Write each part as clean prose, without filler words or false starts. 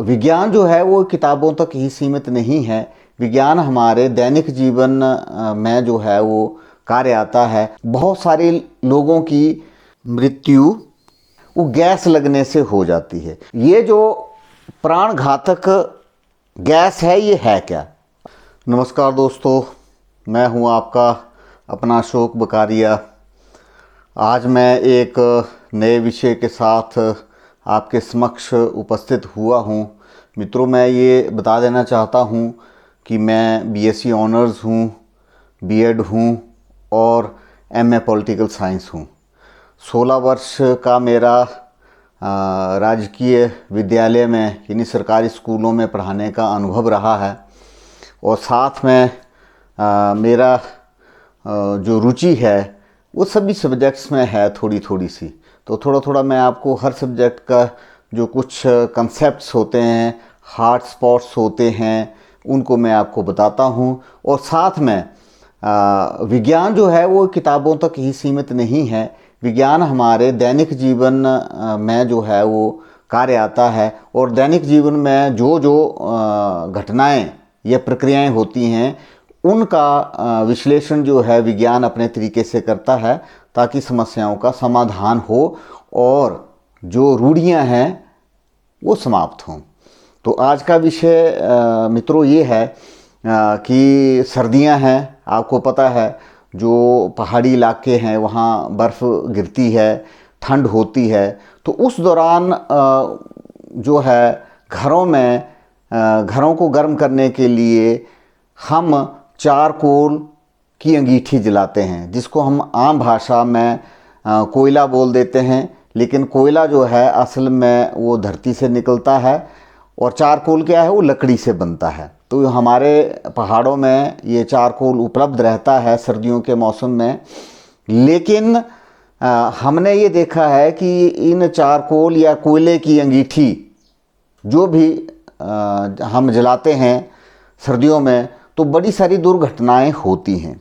विज्ञान जो है वो किताबों तक ही सीमित नहीं है। विज्ञान हमारे दैनिक जीवन में जो है वो कार्य आता है। बहुत सारे लोगों की मृत्यु वो गैस लगने से हो जाती है। ये जो प्राण घातक गैस है ये है क्या? नमस्कार दोस्तों, मैं हूं आपका अपना अशोक बकारिया। आज मैं एक नए विषय के साथ आपके समक्ष उपस्थित हुआ हूं। मित्रों, मैं ये बता देना चाहता हूं कि मैं बीएससी ऑनर्स हूं, बीएड हूं और एमए पॉलिटिकल साइंस हूं। 16 वर्ष का मेरा राजकीय विद्यालय में यानी सरकारी स्कूलों में पढ़ाने का अनुभव रहा है और साथ में मेरा जो रुचि है वो सभी सब्जेक्ट्स में है थोड़ी सी। तो थोड़ा मैं आपको हर सब्जेक्ट का जो कुछ कंसेप्ट्स होते हैं, हार्ड स्पॉट्स होते हैं, उनको मैं आपको बताता हूँ। और साथ में विज्ञान जो है वो किताबों तक ही सीमित नहीं है। विज्ञान हमारे दैनिक जीवन में जो है वो कार्य आता है और दैनिक जीवन में जो घटनाएं या प्रक्रियाएं होती हैं उनका विश्लेषण जो है विज्ञान अपने तरीके से करता है ताकि समस्याओं का समाधान हो और जो रूढ़ियां हैं वो समाप्त हों। तो आज का विषय मित्रों ये है कि सर्दियां हैं। आपको पता है जो पहाड़ी इलाके हैं वहाँ बर्फ़ गिरती है, ठंड होती है। तो उस दौरान जो है घरों को गर्म करने के लिए हम चारकोल की अंगीठी जलाते हैं, जिसको हम आम भाषा में कोयला बोल देते हैं। लेकिन कोयला जो है असल में वो धरती से निकलता है और चारकोल क्या है, वो लकड़ी से बनता है। तो हमारे पहाड़ों में ये चारकोल उपलब्ध रहता है सर्दियों के मौसम में। लेकिन हमने ये देखा है कि इन चारकोल या कोयले की अंगीठी जो भी हम जलाते हैं सर्दियों में तो बड़ी सारी दुर्घटनाएं होती हैं।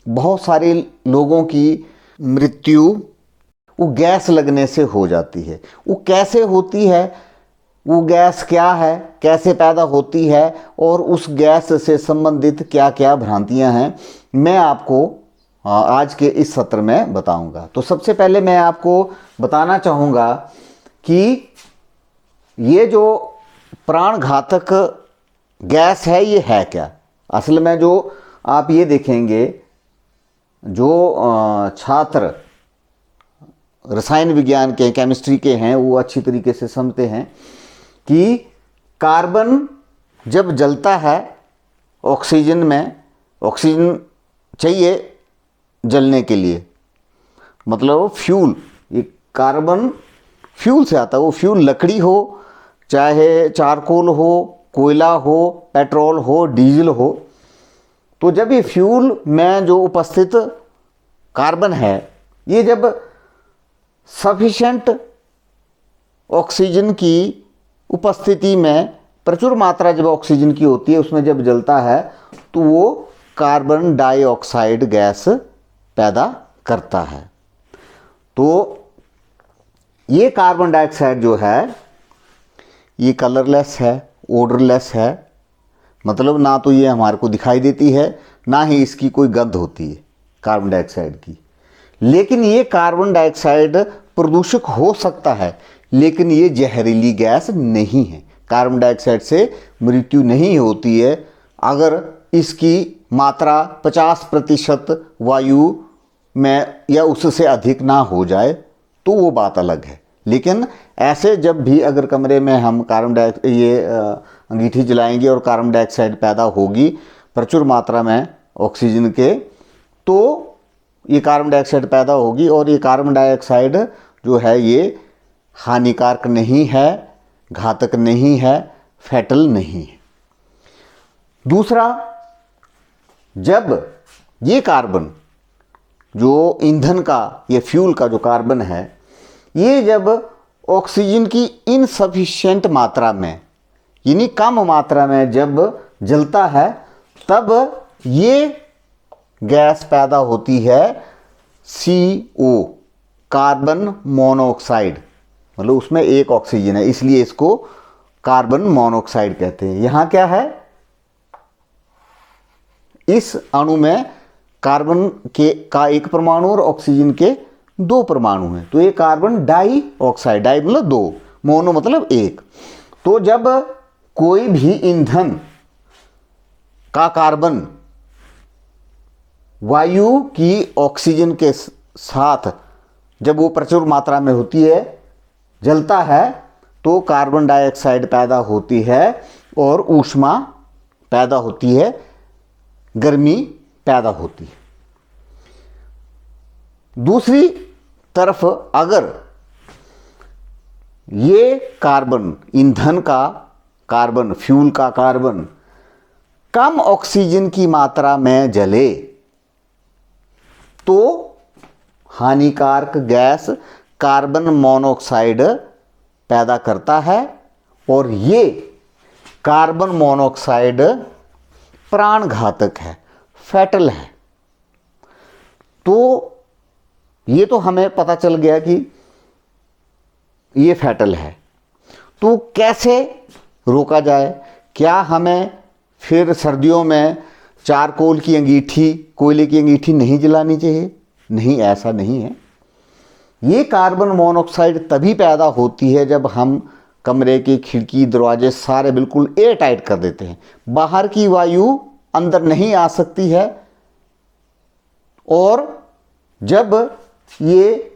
बहुत सारे लोगों की मृत्यु वो गैस लगने से हो जाती है। वो कैसे होती है, वो गैस क्या है, कैसे पैदा होती है और उस गैस से संबंधित क्या क्या भ्रांतियां हैं, मैं आपको आज के इस सत्र में बताऊंगा। तो सबसे पहले मैं आपको बताना चाहूँगा कि ये जो प्राण घातक गैस है ये है क्या। असल में जो आप ये देखेंगे, जो छात्र रसायन विज्ञान के, केमिस्ट्री के हैं, वो अच्छी तरीके से समझते हैं कि कार्बन जब जलता है ऑक्सीजन में, ऑक्सीजन चाहिए जलने के लिए, मतलब फ्यूल, ये कार्बन फ्यूल से आता है। वो फ्यूल लकड़ी हो, चाहे चारकोल हो, कोयला हो, पेट्रोल हो, डीजल हो। तो जब ये फ्यूल में जो उपस्थित कार्बन है, ये जब सफिशेंट ऑक्सीजन की उपस्थिति में, प्रचुर मात्रा जब ऑक्सीजन की होती है उसमें जब जलता है तो वो कार्बन डाइऑक्साइड गैस पैदा करता है। तो ये कार्बन डाइऑक्साइड जो है ये कलरलेस है, ओडरलेस है, मतलब ना तो ये हमारे को दिखाई देती है ना ही इसकी कोई गंध होती है कार्बन डाइऑक्साइड की। लेकिन ये कार्बन डाइऑक्साइड प्रदूषक हो सकता है, लेकिन ये जहरीली गैस नहीं है। कार्बन डाइऑक्साइड से मृत्यु नहीं होती है। अगर इसकी मात्रा 50% वायु में या उससे अधिक ना हो जाए तो वो बात अलग है। लेकिन ऐसे जब भी अगर कमरे में हम अंगीठी जलाएंगे और कार्बन डाइऑक्साइड पैदा होगी प्रचुर मात्रा में ऑक्सीजन के, तो ये कार्बन डाइऑक्साइड पैदा होगी और ये कार्बन डाइऑक्साइड जो है ये हानिकारक नहीं है, घातक नहीं है, फैटल नहीं है। दूसरा, जब ये कार्बन जो ईंधन का, ये फ्यूल का जो कार्बन है, ये जब ऑक्सीजन की इनसफिशिएंट मात्रा में यानी कम मात्रा में जब जलता है तब ये गैस पैदा होती है CO, कार्बन मोनोऑक्साइड। मतलब उसमें एक ऑक्सीजन है, इसलिए इसको कार्बन मोनोऑक्साइड कहते हैं। यहाँ क्या है, इस अणु में कार्बन का एक परमाणु और ऑक्सीजन के दो परमाणु हैं, तो ये कार्बन डाइऑक्साइड, डाई मतलब दो, मोनो मतलब एक। तो जब कोई भी ईंधन का कार्बन वायु की ऑक्सीजन के साथ जब वो प्रचुर मात्रा में होती है, जलता है, तो कार्बन डाइऑक्साइड पैदा होती है और ऊष्मा पैदा होती है, गर्मी पैदा होती है। दूसरी तरफ अगर ये कार्बन, ईंधन का कार्बन, फ्यूल का कार्बन कम ऑक्सीजन की मात्रा में जले तो हानिकारक गैस कार्बन मोनोऑक्साइड पैदा करता है, और ये कार्बन मोनोऑक्साइड प्राणघातक है, फैटल है। तो ये तो हमें पता चल गया कि ये फैटल है। तो कैसे रोका जाए? क्या हमें फिर सर्दियों में चारकोल की अंगीठी, कोयले की अंगीठी नहीं जलानी चाहिए? नहीं, ऐसा नहीं है। ये कार्बन मोनोऑक्साइड तभी पैदा होती है जब हम कमरे की खिड़की, दरवाजे सारे बिल्कुल एयर टाइट कर देते हैं, बाहर की वायु अंदर नहीं आ सकती है। और जब ये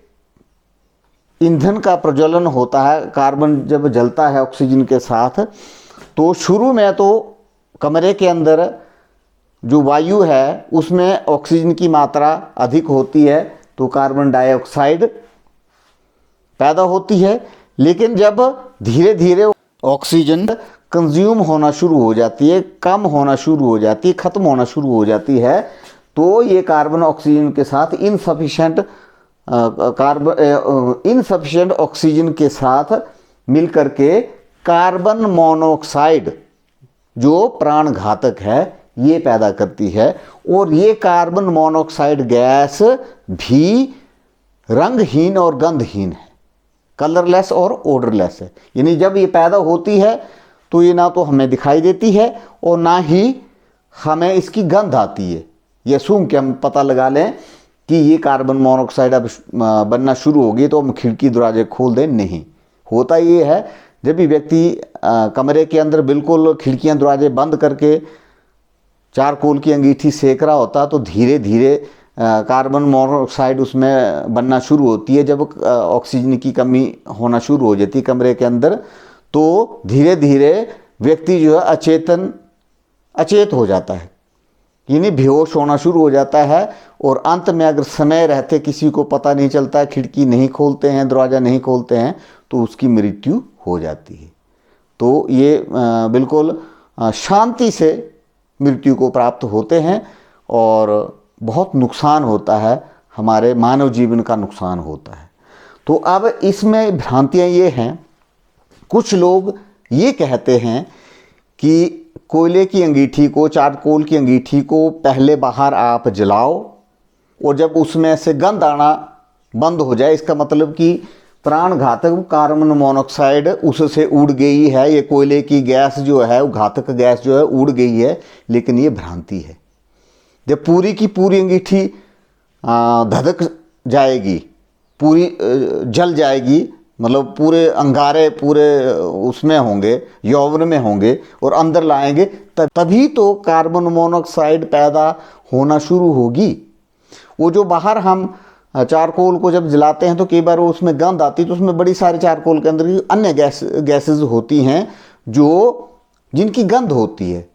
ईंधन का प्रज्वलन होता है, कार्बन जब जलता है ऑक्सीजन के साथ, तो शुरू में तो कमरे के अंदर जो वायु है उसमें ऑक्सीजन की मात्रा अधिक होती है, तो कार्बन डाइऑक्साइड पैदा होती है। लेकिन जब धीरे धीरे ऑक्सीजन कंज्यूम होना शुरू हो जाती है, कम होना शुरू हो जाती है, ख़त्म होना शुरू हो जाती है, तो ये कार्बन ऑक्सीजन के साथ इनसफिशिएंट ऑक्सीजन के साथ मिलकर के कार्बन मोनोऑक्साइड, जो प्राणघातक है, ये पैदा करती है। और ये कार्बन मोनोऑक्साइड गैस भी रंगहीन और गंधहीन है, कलरलेस और ओडरलेस है। यानी जब ये पैदा होती है तो ये ना तो हमें दिखाई देती है और ना ही हमें इसकी गंध आती है। ये सूंघ के हम पता लगा लें कि ये कार्बन मोनोऑक्साइड अब बनना शुरू होगी तो हम खिड़की दरवाजे खोल दें, नहीं। होता ये है, जब भी व्यक्ति कमरे के अंदर बिल्कुल खिड़कियां दरवाजे बंद करके चारकोल की अंगीठी सेक रहा होता, तो धीरे धीरे कार्बन मोनोऑक्साइड उसमें बनना शुरू होती है। जब ऑक्सीजन की कमी होना शुरू हो जाती है कमरे के अंदर, तो धीरे धीरे व्यक्ति जो है अचेत हो जाता है, यानी बेहोश होना शुरू हो जाता है। और अंत में अगर समय रहते किसी को पता नहीं चलता है, खिड़की नहीं खोलते हैं, दरवाज़ा नहीं खोलते हैं, तो उसकी मृत्यु हो जाती है। तो ये बिल्कुल शांति से मृत्यु को प्राप्त होते हैं और बहुत नुकसान होता है, हमारे मानव जीवन का नुकसान होता है। तो अब इसमें भ्रांतियाँ ये हैं, कुछ लोग ये कहते हैं कि कोयले की अंगीठी को, चारकोल की अंगीठी को पहले बाहर आप जलाओ, और जब उसमें से गंध आना बंद हो जाए, इसका मतलब कि प्राणघातक कार्बन मोनोऑक्साइड उससे उड़ गई है, ये कोयले की गैस जो है, वो घातक गैस जो है उड़ गई है। लेकिन ये भ्रांति है। जब पूरी की पूरी अंगीठी धधक जाएगी, पूरी जल जाएगी, मतलब पूरे अंगारे पूरे उसमें होंगे, यौवन में होंगे और अंदर लाएंगे, तभी तो कार्बन मोनोऑक्साइड पैदा होना शुरू होगी। वो जो बाहर हम चारकोल को जब जलाते हैं तो कई बार उसमें गंध आती है, तो उसमें बड़ी सारी चारकोल के अंदर अन्य गैसेस होती हैं जिनकी गंध होती है।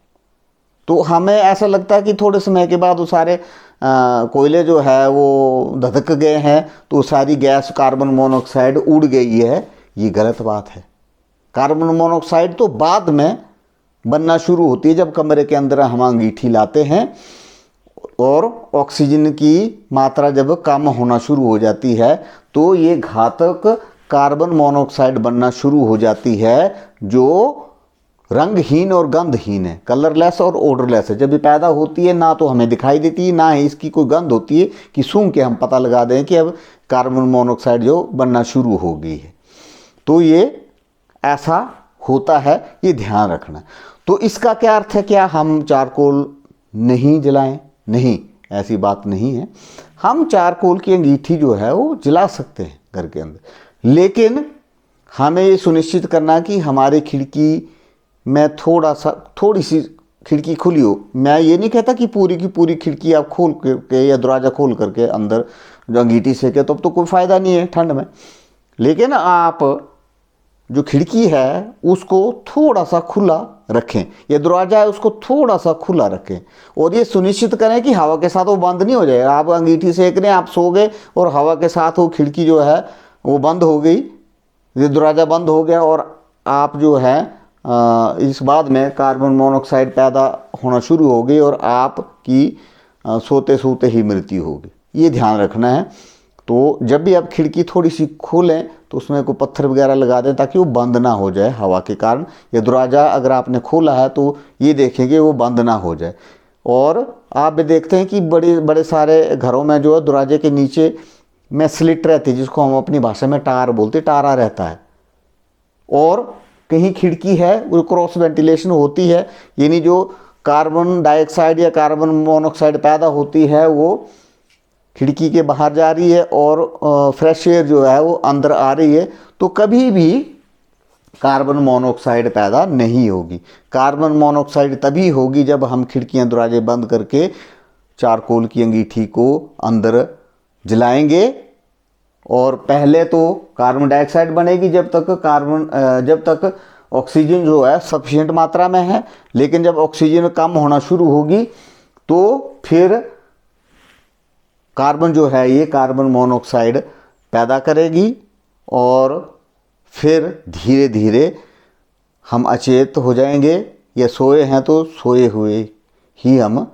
तो हमें ऐसा लगता है कि थोड़े समय के बाद वो सारे कोयले जो है वो धधक गए हैं, तो सारी गैस कार्बन मोनोऑक्साइड उड़ गई है। ये गलत बात है। कार्बन मोनोऑक्साइड तो बाद में बनना शुरू होती है, जब कमरे के अंदर हम अंगीठी लाते हैं और ऑक्सीजन की मात्रा जब कम होना शुरू हो जाती है, तो ये घातक कार्बन मोनोऑक्साइड बनना शुरू हो जाती है, जो रंगहीन और गंधहीन है, कलरलेस और ओडरलेस है। जब ये पैदा होती है, ना तो हमें दिखाई देती है, ना ही इसकी कोई गंध होती है कि सूंघ के हम पता लगा दें कि अब कार्बन मोनोऑक्साइड जो बनना शुरू हो गई है। तो ये ऐसा होता है, ये ध्यान रखना। तो इसका क्या अर्थ है, क्या हम चारकोल नहीं जलाएं? नहीं, ऐसी बात नहीं है। हम चारकोल की अंगीठी जो है वो जला सकते हैं घर के अंदर, लेकिन हमें ये सुनिश्चित करना कि हमारी खिड़की में थोड़ी सी खिड़की खुली हो। मैं ये नहीं कहता कि पूरी की पूरी खिड़की आप खोल करके या दरवाज़ा खोल करके अंदर जो अंगीठी सेके, तब तो कोई फ़ायदा नहीं है ठंड में। लेकिन आप जो खिड़की है उसको थोड़ा सा खुला रखें, या दरवाज़ा है उसको थोड़ा सा खुला रखें, और ये सुनिश्चित करें कि हवा के साथ वो बंद नहीं हो जाए। आप अंगीठी सेक रहे हैं, आप सो गए और हवा के साथ वो खिड़की जो है वो बंद हो गई, ये दरवाज़ा बंद हो गया, और आप जो है इस बाद में कार्बन मोनोऑक्साइड पैदा होना शुरू हो गई और आपकी सोते सोते ही मृत्यु होगी। ये ध्यान रखना है। तो जब भी आप खिड़की थोड़ी सी खोलें तो उसमें कोई पत्थर वगैरह लगा दें ताकि वो बंद ना हो जाए हवा के कारण। या दरवाज़ा अगर आपने खोला है तो ये देखें कि वो बंद ना हो जाए। और आप भी देखते हैं कि बड़े बड़े सारे घरों में जो है दरवाजे के नीचे में स्लिट रहती है, जिसको हम अपनी भाषा में टार बोलते, टारा रहता है। और कहीं खिड़की है वो क्रॉस वेंटिलेशन होती है, यानी जो कार्बन डाइऑक्साइड या कार्बन मोनोऑक्साइड पैदा होती है वो खिड़की के बाहर जा रही है और फ्रेश एयर जो है वो अंदर आ रही है, तो कभी भी कार्बन मोनोऑक्साइड पैदा नहीं होगी। कार्बन मोनोऑक्साइड तभी होगी जब हम खिड़कियां दरवाजे बंद करके चारकोल की अंगीठी को अंदर जलाएंगे। और पहले तो कार्बन डाइऑक्साइड बनेगी जब तक ऑक्सीजन जो है सफिशिएंट मात्रा में है, लेकिन जब ऑक्सीजन कम होना शुरू होगी तो फिर कार्बन जो है ये कार्बन मोनोऑक्साइड पैदा करेगी, और फिर धीरे धीरे हम अचेत हो जाएंगे, या सोए हैं तो सोए हुए ही हम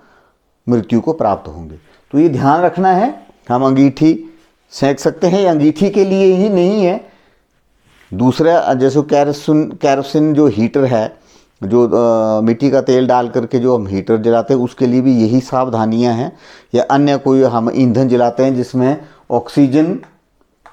मृत्यु को प्राप्त होंगे। तो ये ध्यान रखना है। हम अंगीठी सेंक सकते हैं, अंगीठी के लिए ही नहीं है, दूसरा जैसे कैरोसिन जो हीटर है, जो मिट्टी का तेल डाल करके जो हम हीटर जलाते हैं उसके लिए भी यही सावधानियां हैं। या अन्य कोई हम ईंधन जलाते हैं जिसमें ऑक्सीजन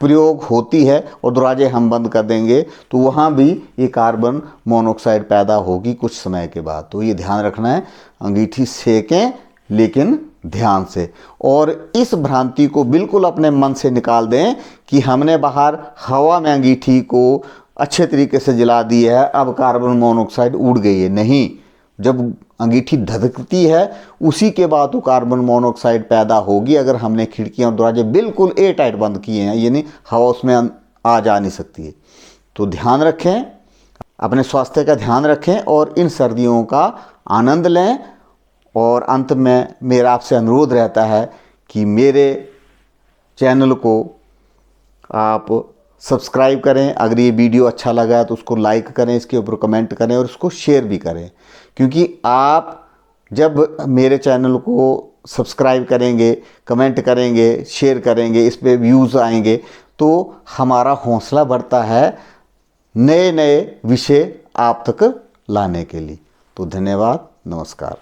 प्रयोग होती है और दरवाजे हम बंद कर देंगे, तो वहाँ भी ये कार्बन मोनोऑक्साइड पैदा होगी कुछ समय के बाद। तो ये ध्यान रखना है, अंगीठी सेकें लेकिन ध्यान से। और इस भ्रांति को बिल्कुल अपने मन से निकाल दें कि हमने बाहर हवा में अंगीठी को अच्छे तरीके से जला दी है, अब कार्बन मोनोऑक्साइड उड़ गई है। नहीं, जब अंगीठी धधकती है उसी के बाद तो कार्बन मोनोऑक्साइड पैदा होगी, अगर हमने खिड़कियां और दरवाजे बिल्कुल एयर टाइट बंद किए हैं, यानी हवा उसमें आ जा नहीं सकती है। तो ध्यान रखें, अपने स्वास्थ्य का ध्यान रखें और इन सर्दियों का आनंद लें। और अंत में मेरा आपसे अनुरोध रहता है कि मेरे चैनल को आप सब्सक्राइब करें। अगर ये वीडियो अच्छा लगा है तो उसको लाइक करें, इसके ऊपर कमेंट करें और उसको शेयर भी करें, क्योंकि आप जब मेरे चैनल को सब्सक्राइब करेंगे, कमेंट करेंगे, शेयर करेंगे, इस पे व्यूज़ आएंगे तो हमारा हौसला बढ़ता है नए नए विषय आप तक लाने के लिए। तो धन्यवाद, नमस्कार।